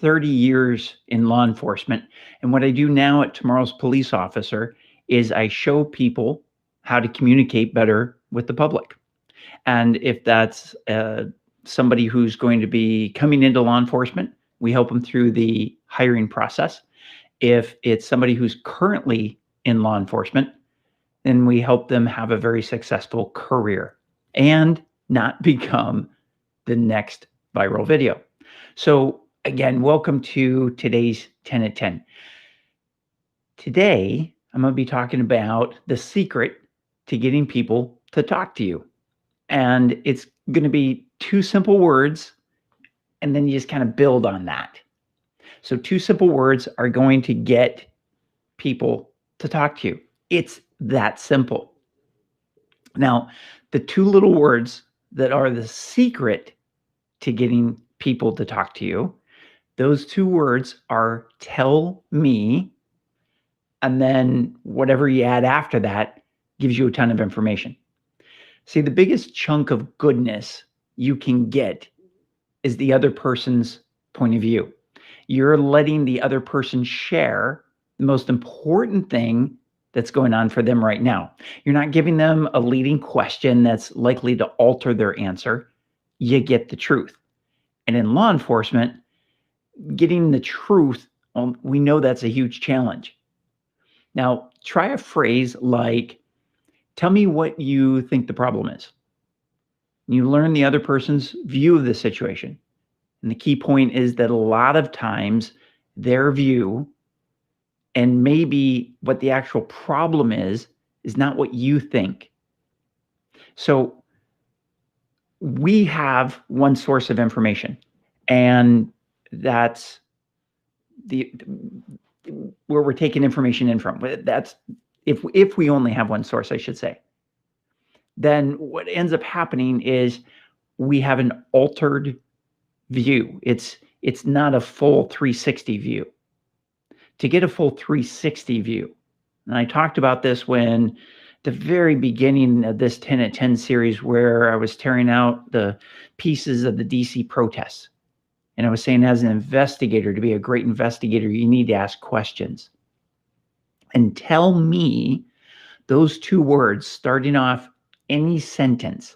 30 years in law enforcement. And what I do now at Tomorrow's Police Officer is I show people how to communicate better with the public. And if that's somebody who's going to be coming into law enforcement, we help them through the hiring process. If it's somebody who's currently in law enforcement, then we help them have a very successful career and not become the next viral video. So again, welcome to today's 10 at 10. Today, I'm going to be talking about the secret to getting people to talk to you. And it's going to be two simple words, and then you just kind of build on that. So two simple words are going to get people to talk to you. It's that simple. Now, the two little words that are the secret to getting people to talk to you, those two words are tell me, and then whatever you add after that gives you a ton of information. See, the biggest chunk of goodness you can get is the other person's point of view. You're letting the other person share the most important thing that's going on for them right now. You're not giving them a leading question that's likely to alter their answer. You get the truth. And in law enforcement, getting the truth, we know that's a huge challenge. Now, try a phrase like, tell me what you think the problem is. You learn the other person's view of the situation. And the key point is that a lot of times their view and maybe what the actual problem is not what you think. So we have one source of information, and that's where we're taking information in from. That's if we only have one source, I should say. Then what ends up happening is we have an altered view. It's not a full 360 view. To get a full 360 view, and I talked about this when the very beginning of this 10 at 10 series, where I was tearing out the pieces of the DC protests. And I was saying, as an investigator, to be a great investigator, you need to ask questions. And tell me, those two words starting off any sentence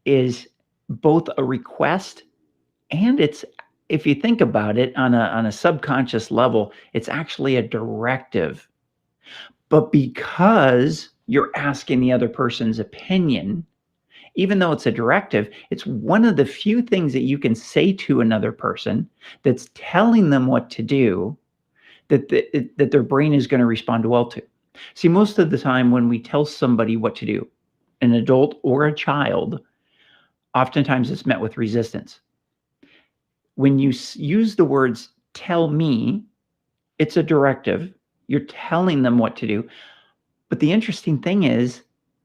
is both a request, and it's, if you think about it on a subconscious level, it's actually a directive. But because you're asking the other person's opinion, even though it's a directive, it's one of the few things that you can say to another person that's telling them what to do, that their brain is going to respond well to. See, most of the time when we tell somebody what to do, an adult or a child, oftentimes it's met with resistance. When you use the words tell me, it's a directive. You're telling them what to do. But the interesting thing is,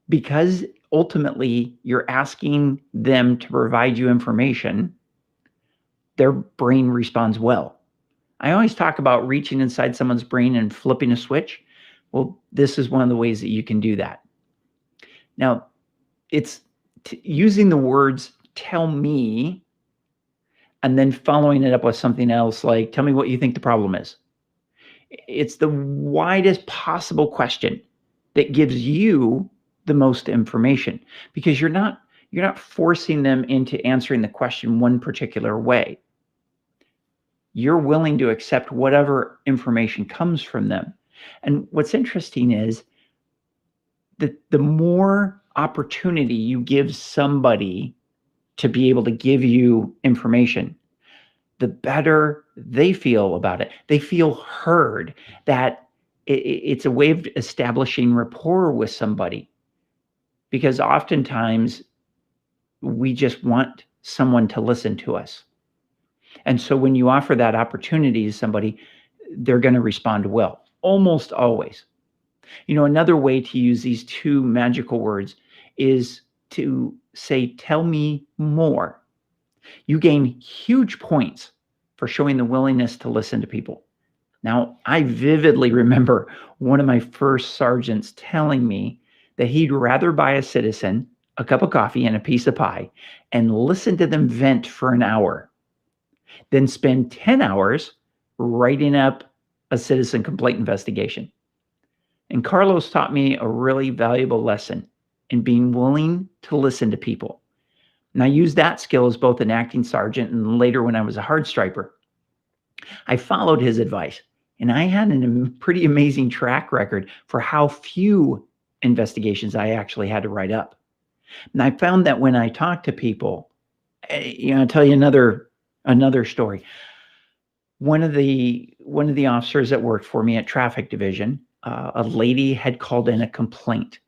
because ultimately you're asking them to provide you information, their brain responds well. I always talk about reaching inside someone's brain and flipping a switch. Well, this is one of the ways that you can do that. Now, it's using the words tell me and then following it up with something else like, tell me what you think the problem is. It's the widest possible question that gives you the most information, because you're not forcing them into answering the question one particular way. You're willing to accept whatever information comes from them. And what's interesting is that the more opportunity you give somebody to be able to give you information, the better they feel about it. They feel heard, that it's a way of establishing rapport with somebody. Because oftentimes we just want someone to listen to us. And so when you offer that opportunity to somebody, they're going to respond well, almost always. Another way to use these two magical words is to say, tell me more. You gain huge points for showing the willingness to listen to people. Now, I vividly remember one of my first sergeants telling me that he'd rather buy a citizen a cup of coffee and a piece of pie and listen to them vent for an hour then spend 10 hours writing up a citizen complaint investigation. And Carlos taught me a really valuable lesson in being willing to listen to people. And I used that skill as both an acting sergeant and later when I was a hard striper. I followed his advice, and I had a pretty amazing track record for how few investigations I actually had to write up. And I found that when I talk to people, I'll tell you another story. One of the officers that worked for me at traffic division, a lady had called in a complaint,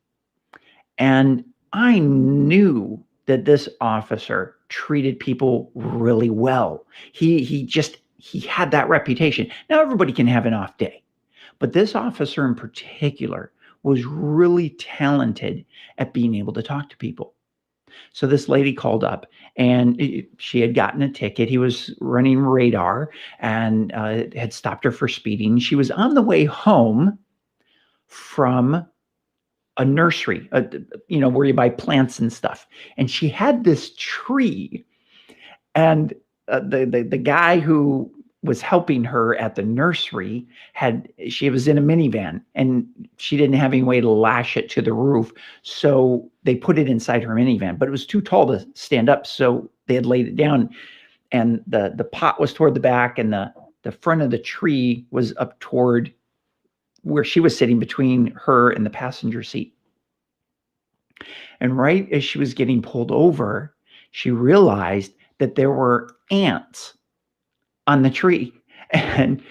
and I knew that this officer treated people really well. He had that reputation. Now everybody can have an off day, but this officer in particular was really talented at being able to talk to people. So this lady called up and she had gotten a ticket. He was running radar and had stopped her for speeding. She was on the way home from a nursery, where you buy plants and stuff. And she had this tree, and the guy who was helping her at the nursery she was in a minivan and she didn't have any way to lash it to the roof. So they put it inside her minivan, but it was too tall to stand up. So they had laid it down, and the pot was toward the back, and the front of the tree was up toward where she was sitting between her and the passenger seat. And right as she was getting pulled over, she realized that there were ants on the tree, and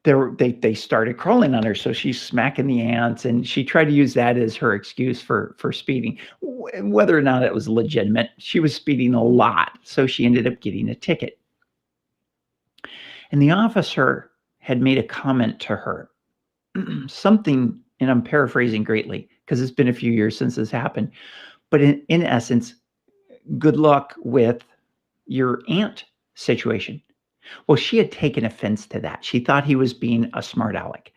they started crawling on her. So she's smacking the ants, and she tried to use that as her excuse for speeding. Whether or not it was legitimate, she was speeding a lot. So she ended up getting a ticket. And the officer had made a comment to her, something, and I'm paraphrasing greatly because it's been a few years since this happened, but in essence, good luck with your ant situation. Well, she had taken offense to that. She thought he was being a smart aleck.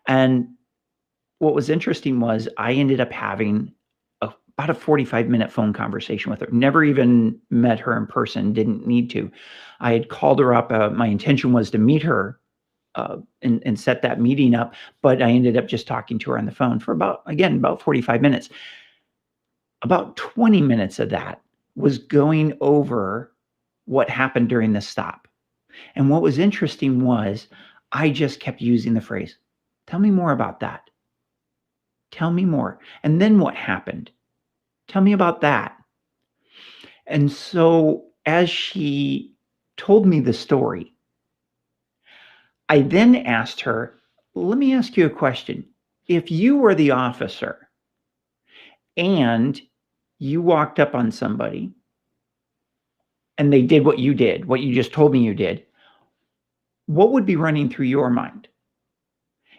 And what was interesting was I ended up having about a 45-minute phone conversation with her. Never even met her in person, didn't need to. I had called her up. My intention was to meet her and set that meeting up, but I ended up just talking to her on the phone for about 45 minutes. About 20 minutes of that was going over what happened during the stop. And what was interesting was I just kept using the phrase, tell me more about that. Tell me more. And then what happened? Tell me about that. And so as she told me the story, I then asked her, let me ask you a question. If you were the officer and you walked up on somebody and they did what you did, what you just told me you did, what would be running through your mind?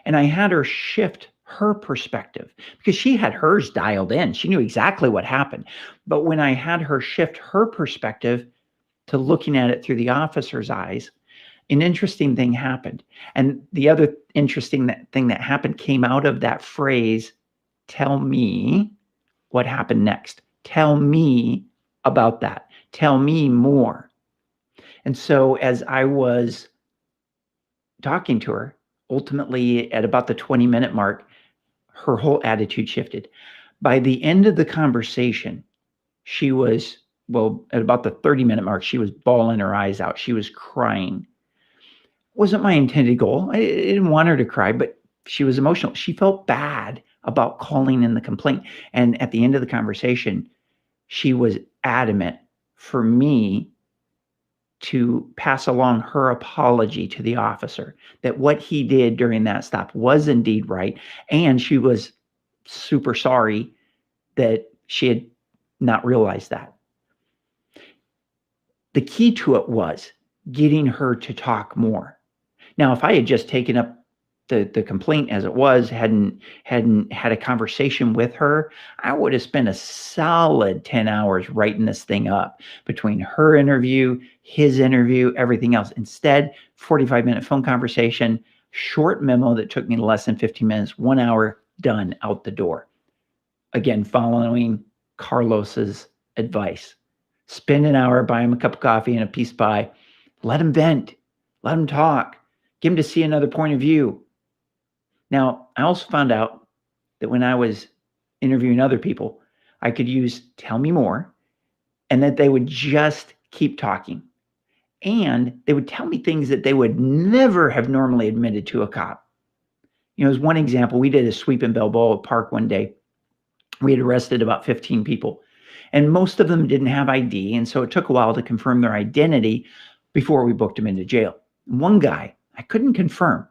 And I had her shift her perspective because she had hers dialed in. She knew exactly what happened. But when I had her shift her perspective to looking at it through the officer's eyes, an interesting thing happened. And the other interesting thing that happened came out of that phrase, tell me what happened next. Tell me about that. Tell me more. And so as I was talking to her, ultimately at about the 20-minute mark, her whole attitude shifted. By the end of the conversation, she was, at about the 30-minute mark, she was bawling her eyes out. She was crying. Wasn't my intended goal. I didn't want her to cry, but she was emotional. She felt bad about calling in the complaint. And at the end of the conversation, she was adamant for me to pass along her apology to the officer, that what he did during that stop was indeed right. And she was super sorry that she had not realized that. The key to it was getting her to talk more. Now, if I had just taken up the complaint as it was, hadn't had a conversation with her, I would have spent a solid 10 hours writing this thing up between her interview, his interview, everything else. Instead, 45-minute phone conversation, short memo that took me less than 15 minutes, 1 hour, done, out the door. Again, following Carlos's advice. Spend an hour, buy him a cup of coffee and a piece of pie, Let them vent. Let them talk. Get them to see another point of view. Now, I also found out that when I was interviewing other people, I could use tell me more, and that they would just keep talking. And they would tell me things that they would never have normally admitted to a cop. As one example, we did a sweep in Balboa Park one day. We had arrested about 15 people, and most of them didn't have ID. And so it took a while to confirm their identity before we booked them into jail. One guy, I couldn't confirm.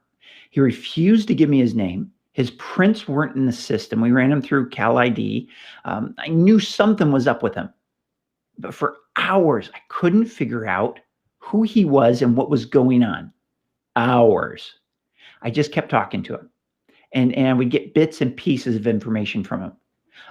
He refused to give me his name. His prints weren't in the system. We ran him through Cal ID. I knew something was up with him. But for hours, I couldn't figure out who he was and what was going on. Hours. I just kept talking to him. And I would get bits and pieces of information from him.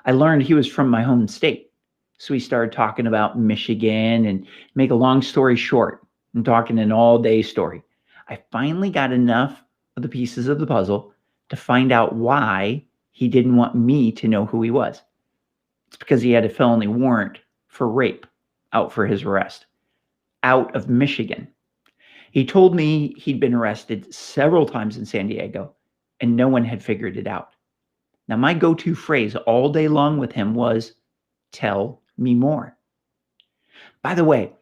I learned he was from my home state. So we started talking about Michigan, and make a long story short, I'm talking an all-day story. I finally got enough of the pieces of the puzzle to find out why he didn't want me to know who he was. It's because he had a felony warrant for rape out for his arrest, out of Michigan. He told me he'd been arrested several times in San Diego, and no one had figured it out. Now, my go-to phrase all day long with him was, tell me more. By the way,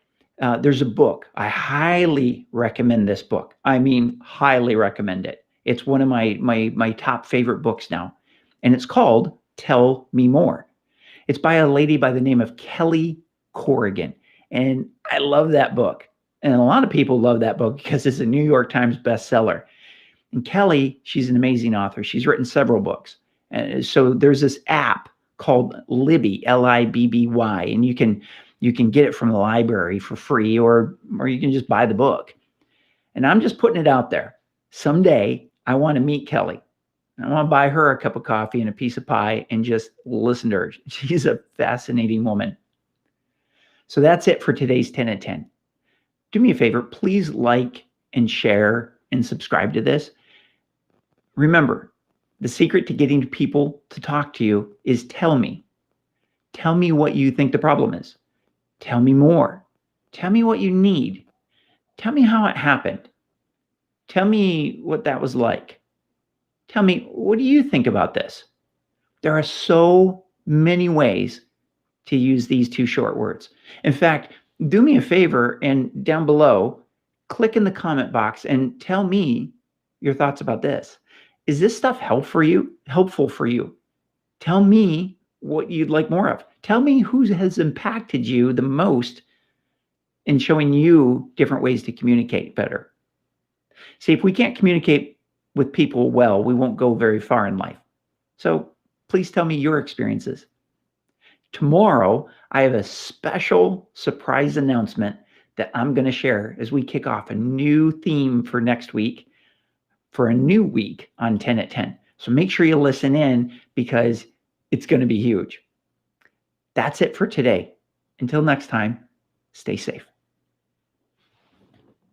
there's a book. I highly recommend this book. I mean, highly recommend it. It's one of my top favorite books now, and it's called Tell Me More. It's by a lady by the name of Kelly Corrigan, and I love that book. And a lot of people love that book because it's a New York Times bestseller. And Kelly, she's an amazing author. She's written several books. And so there's this app called Libby, Libby, and you can get it from the library for free, or you can just buy the book. And I'm just putting it out there. Someday I want to meet Kelly. I want to buy her a cup of coffee and a piece of pie and just listen to her. She's a fascinating woman. So that's it for today's 10 at 10. Do me a favor, please like and share and subscribe to this. Remember, the secret to getting people to talk to you is tell me. Tell me what you think the problem is. Tell me more. Tell me what you need. Tell me how it happened. Tell me what that was like. Tell me, what do you think about this? There are so many ways to use these two short words. In fact, do me a favor and down below, click in the comment box and tell me your thoughts about this. Is this stuff helpful for you? Tell me what you'd like more of. Tell me who has impacted you the most in showing you different ways to communicate better. See, if we can't communicate with people well, we won't go very far in life. So please tell me your experiences. Tomorrow, I have a special surprise announcement that I'm going to share as we kick off a new theme for next week, for a new week on 10 at 10. So make sure you listen in because it's going to be huge. That's it for today. Until next time, stay safe.